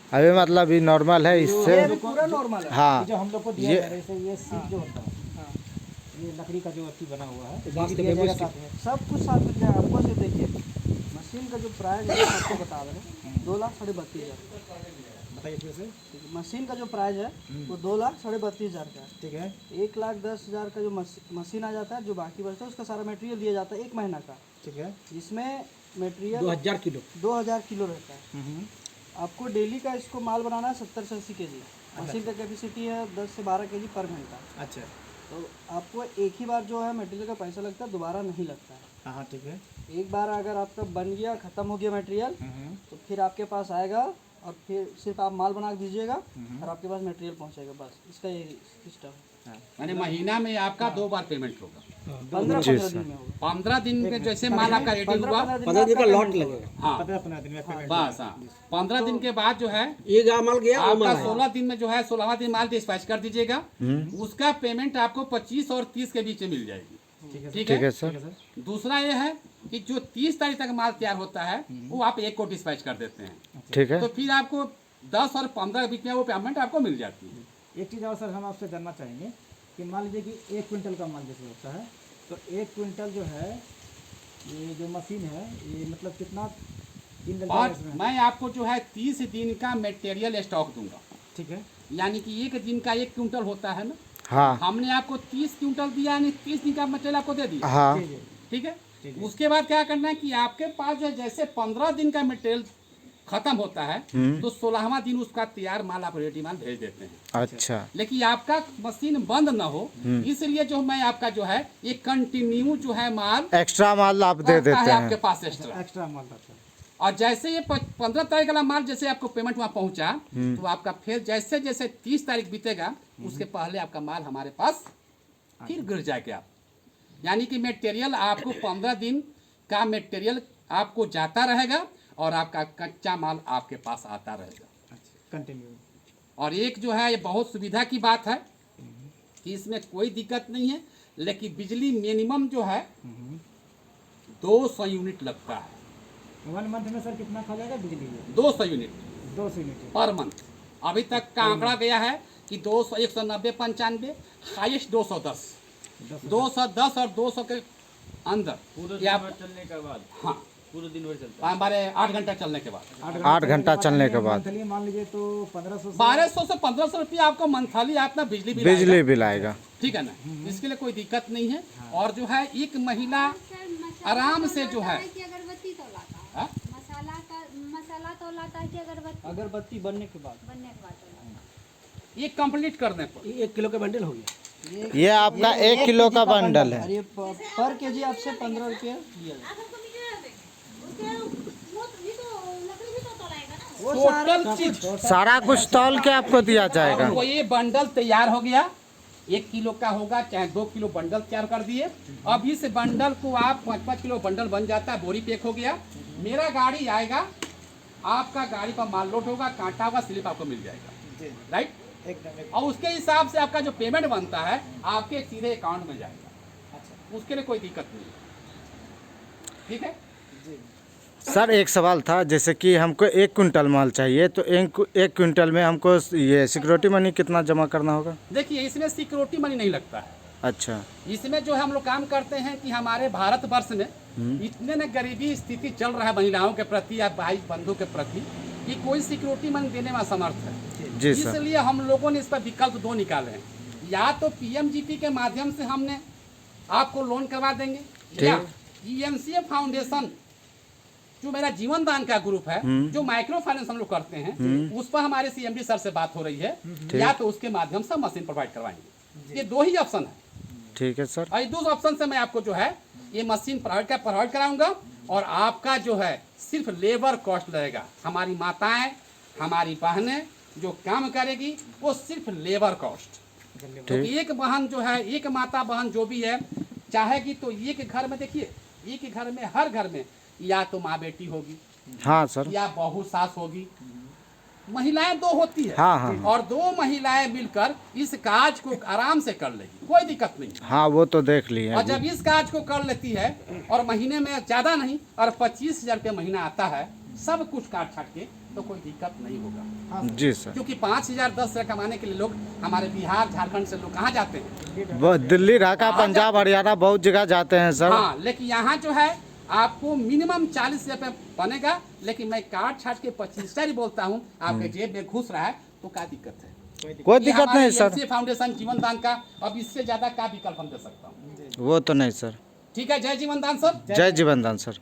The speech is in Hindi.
अभी मतलब ये नॉर्मल है इससे। ये पूरा नॉर्मल है। हाँ जो हम लोग को दिया है जैसे ये सीट जो होता है, हाँ, ये लकड़ी का जो अथी बना हुआ है, बांस ये के दिया बेम्बू जाएगा स्टिक। साथ में। सब कुछ साथ में जाएगा आपको। से देखिए मशीन का जो प्राइस है आपको बता रहे हैं 2,32,500। बताइए फिर से। ठीक है, मशीन का जो प्राइस है वो 2,32,500 का है। ठीक है। 1,10,000 का जो मशीन आ जाता है, जो बाकी बचता है उसका सारा मटेरियल दिया जाता है 1 महीना का, ठीक है। जिसमें मटेरियल 2000 किलो। 2,000 किलो रहता है। आपको डेली का इसको माल बनाना है 70 से 80 केजी। मशीन का कैपेसिटी है 10 से 12 केजी पर घंटा। अच्छा। तो आपको एक ही बार जो है मटेरियल का पैसा लगता है, दोबारा नहीं लगता है। हाँ हाँ ठीक है। एक बार अगर आपका बन गया, ख़त्म हो गया मटेरियल, तो फिर आपके पास आएगा और फिर सिर्फ आप माल बना के दीजिएगा और आपके पास मटेरियल पहुंचेगा। बस इसका ये सिस्टम है। यानी महीना में आपका 2 बार पेमेंट होगा। 15-15 दिन में होगा। 15 दिन में जैसे माल आपका रेडी हुआ, 15 दिन का लॉट लगेगा। हाँ 15 दिन में पेमेंट। बस, हाँ 15 दिन के बाद जो है ये माल गया आपका 16 दिन में जो है 16वां दिन माल डिस्पैच कर दीजिएगा। उसका पेमेंट आपको 25 और 30 के बीच में मिल जाएगी। ठीक ठीक है है। सर। दूसरा ये है कि जो 30 तारीख तक माल तैयार होता है वो आप 1 को डिस्पैच कर देते हैं। ठीक है। तो फिर आपको 10 और 15 के बीच में वो पेमेंट आपको मिल जाती है। एक चीज़ और सर हम आपसे जानना चाहेंगे कि मान लीजिए कि 1 क्विंटल का माल जैसे होता है, तो 1 क्विंटल जो है ये जो मशीन है ये मतलब कितना दिन लगेगा और इसमें? मैं आपको जो है 30 दिन का मटेरियल स्टॉक दूंगा। ठीक है। यानी कि 1 दिन का 1 क्विंटल होता है ना, हाँ हमने आपको 30 क्विंटल दिया, यानी 30 दिन का मटेरियल आपको दे दिया। हाँ जी जी। ठीक है। ठीक है। उसके बाद क्या करना है कि आपके पास जो है जैसे 15 दिन का मटेरियल खत्म होता है तो 16वां दिन उसका तैयार माल आप रेडी माल भेज देते हैं। अच्छा। लेकिन आपका मशीन बंद ना हो, इसलिए जो मैं आपका जो है ये कंटिन्यू जो है माल एक्स्ट्रा माल आप दे रहता देते है आपके हैं। पास एक्स्ट्रा। एक्स्ट्रा माल रहता है। और जैसे ये 15 तारीख वाला माल जैसे आपको पेमेंट वहाँ पहुंचा, तो आपका फिर जैसे जैसे 30 तारीख बीतेगा उसके पहले आपका माल हमारे पास फिर गिर जाएगा आप। यानी कि मटेरियल आपको 15 दिन का मटेरियल आपको जाता रहेगा और आपका कच्चा माल आपके पास आता रहेगा। कंटिन्यू। और एक जो है ये बहुत सुविधा की बात है कि इसमें कोई दिक्कत नहीं है, लेकिन बिजली मिनिमम जो है 200 यूनिट लगता है। 1 मंथ में सर कितना खा जाएगा बिजली? 200 यूनिट 200 यूनिट। Per month. अभी तक का आंकड़ा गया है कि 200, 190, 95, हाईएस्ट 210। 210 और 200 के अंदर या चलने के बाद हाँ पूरे दिन भर चलता हमारे 8 घंटा चलने के बाद 8 घंटा चलने के बाद मंथली मान लीजिए तो 1500 से 1200 से 1500 रुपया आपको मंथली अपना बिजली बिल बिजली आएगा। बिल आएगा। ठीक है ना, इसके लिए कोई दिक्कत नहीं है। और जो है एक महिला आराम से जो है अगरबत्ती तो लाता है। हाँ? मसाला तो लाता है कि अगरबत्ती बनने के बाद बनने के बाद तो लाता है। ये कंप्लीट करने पर 1 किलो का बंडल हो गया। ये आपका 1 किलो का बंडल और है। ये पर केजी आपसे 15 रुपये लिया जाएगा। वो सारा टोटल चीज सारा कुछ तौल के आपको दिया जाएगा। आपको ये बंडल तैयार हो गया। 1 किलो का होगा चाहे 2 किलो बंडल तैयार कर दिए। अब इस बंडल को आप 5-5 किलो बंडल बन जाता है, बोरी पैक हो गया। मेरा गाड़ी आएगा, आपका गाड़ी पर माल लोड होगा, कांटा होगा, स्लिप आपको मिल जाएगा। राइट। एकदम। और उसके हिसाब से आपका जो पेमेंट बनता है आपके सीधे अकाउंट में जाएगा। उसके लिए कोई दिक्कत नहीं है। ठीक है। सर एक सवाल था, जैसे कि हमको 1 क्विंटल माल चाहिए तो 1 क्विंटल में हमको ये सिक्योरिटी मनी कितना जमा करना होगा? देखिए इसमें सिक्योरिटी मनी नहीं लगता है। अच्छा। इसमें जो हम लोग काम करते हैं कि हमारे भारतवर्ष में इतने न गरीबी स्थिति चल रहा है महिलाओं के प्रति या भाई बंधु के प्रति कि कोई सिक्योरिटी मनी देने में असमर्थ है। जी सर। इसलिए हम लोगों ने इस पर विकल्प 2 निकाले हैं। या तो पीएमजीपी के माध्यम से हमने आपको लोन करवा देंगे, या ईएमसीए फाउंडेशन जो मेरा जीवन दान का ग्रुप है जो माइक्रो फाइनेंस हम लोग करते हैं, उस पर हमारे सीएमडी सर से बात हो रही है, या तो उसके माध्यम से मशीन प्रोवाइड करवाएंगे। ये 2 ही ऑप्शन है। ठीक है सर। और 2 ऑप्शन से मैं आपको जो है ये मशीन प्रोवाइड कराऊंगा और आपका जो है सिर्फ लेबर कॉस्ट लगेगा। हमारी माताएं, हमारी बहनें जो काम करेगी वो सिर्फ लेबर कॉस्ट। क्योंकि एक बहन जो है, एक माता बहन जो भी है चाहेगी तो एक घर में, देखिए एक घर में, हर घर में या तो माँ बेटी होगी, हाँ सर। या बहू सास होगी, महिलाएं 2 होती है। हाँ हाँ। और 2 महिलाएं मिलकर इस काज को आराम से कर लेगी, कोई दिक्कत नहीं। हाँ वो तो देख लिए और जब इस काज को कर लेती है और महीने में ज़्यादा नहीं और 25,000 रुपये महीना आता है, सब कुछ काट छाट के, तो कोई दिक्कत नहीं होगा। जी सर। क्योंकि 5,000 10,000 कमाने के लिए लोग हमारे बिहार झारखंड से लोग कहाँ जाते हैं? वो दिल्ली, ढाका, पंजाब, हरियाणा बहुत जगह जाते हैं सर। हाँ, लेकिन यहाँ जो है आपको मिनिमम 40 रुपये बनेगा, लेकिन मैं काट छाट के 25 ही बोलता हूँ, आपके जेब में घुस रहा है तो क्या दिक्कत है? कोई दिक्कत नहीं सर। ये फाउंडेशन जीवन दान का अब इससे ज्यादा क्या विकल्प हम दे सकता हूँ? वो तो नहीं सर। ठीक है, जय जीवन दान सर। जय जीवन दान सर।